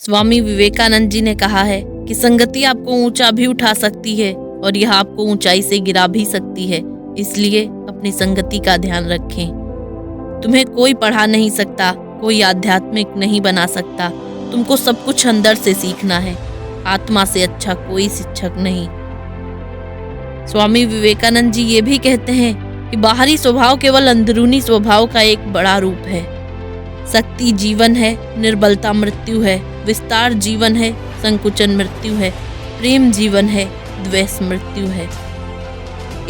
स्वामी विवेकानंद जी ने कहा है कि संगति आपको ऊंचा भी उठा सकती है और यह आपको ऊंचाई से गिरा भी सकती है। इसलिए अपनी संगति का ध्यान रखें। तुम्हें कोई पढ़ा नहीं सकता, कोई आध्यात्मिक नहीं बना सकता। तुमको सब कुछ अंदर से सीखना है। आत्मा से अच्छा कोई शिक्षक नहीं। स्वामी विवेकानंद जी ये भी कहते हैं कि बाहरी स्वभाव केवल अंदरूनी स्वभाव का एक बड़ा रूप है। शक्ति जीवन है, निर्बलता मृत्यु है। विस्तार जीवन है, संकुचन मृत्यु है। प्रेम जीवन है, द्वेष मृत्यु है।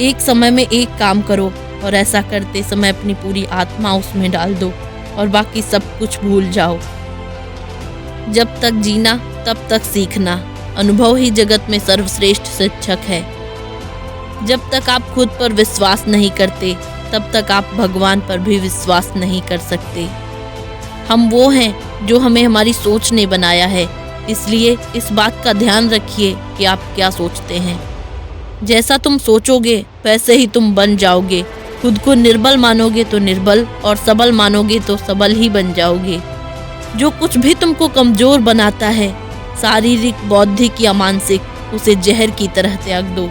एक समय में एक काम करो और ऐसा करते समय अपनी पूरी आत्मा उसमें डाल दो और बाकी सब कुछ भूल जाओ। जब तक जीना तब तक सीखना। अनुभव ही जगत में सर्वश्रेष्ठ शिक्षक है। जब तक आप खुद पर विश्वास नहीं करते तब तक आप भगवान पर भी विश्वास नहीं कर सकते। हम वो हैं जो हमें हमारी सोच ने बनाया है। इसलिए इस बात का ध्यान रखिए कि आप क्या सोचते हैं। जैसा तुम सोचोगे वैसे ही तुम बन जाओगे। खुद को निर्बल मानोगे तो निर्बल और सबल मानोगे तो सबल ही बन जाओगे। जो कुछ भी तुमको कमजोर बनाता है, शारीरिक, बौद्धिक या मानसिक, उसे जहर की तरह त्याग दो।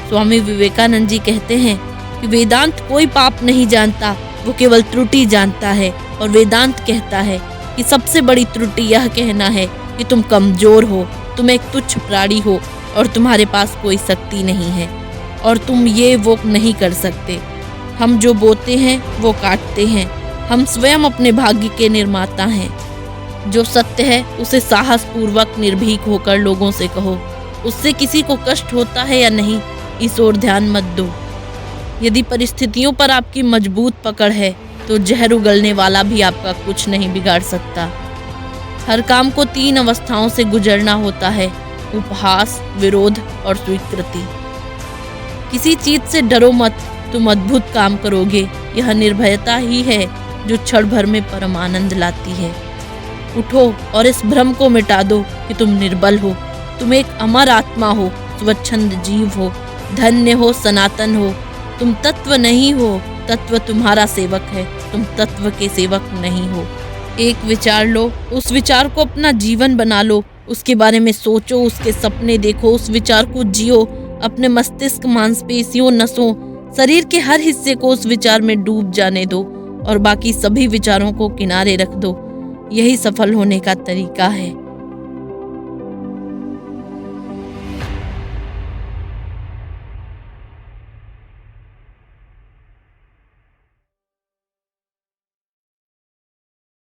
स्वामी विवेकानंद जी कहते हैं कि वेदांत कोई पाप नहीं जानता, वो केवल त्रुटि जानता है। और वेदांत कहता है कि सबसे बड़ी त्रुटि यह कहना है कि तुम कमजोर हो, तुम एक तुच्छ प्राणी हो और तुम्हारे पास कोई शक्ति नहीं है और तुम ये वो नहीं कर सकते। हम जो बोते हैं वो काटते हैं। हम स्वयं अपने भाग्य के निर्माता हैं। जो सत्य है उसे साहस पूर्वक निर्भीक होकर लोगों से कहो। उससे किसी को कष्ट होता है या नहीं, इस ओर ध्यान मत दो। यदि परिस्थितियों पर आपकी मजबूत पकड़ है तो जहर उगलने वाला भी आपका कुछ नहीं बिगाड़ सकता। हर काम को 3 अवस्थाओं से गुजरना होता है: उपहास, विरोध और स्वीकृति। किसी चीज से डरो मत, तुम अद्भुत काम करोगे। यह निर्भयता ही है जो क्षण भर में परम आनंद लाती है। उठो और इस भ्रम को मिटा दो कि तुम निर्बल हो। तुम एक अमर आत्मा हो, स्वच्छंद जीव हो, धन्य हो, सनातन हो। तुम तत्व नहीं हो, तत्व तुम्हारा सेवक है। तुम तत्व के सेवक नहीं हो। एक विचार लो, उस विचार को अपना जीवन बना लो। उसके बारे में सोचो, उसके सपने देखो, उस विचार को जियो। अपने मस्तिष्क, मांसपेशियों, नसों, शरीर के हर हिस्से को उस विचार में डूब जाने दो और बाकी सभी विचारों को किनारे रख दो। यही सफल होने का तरीका है।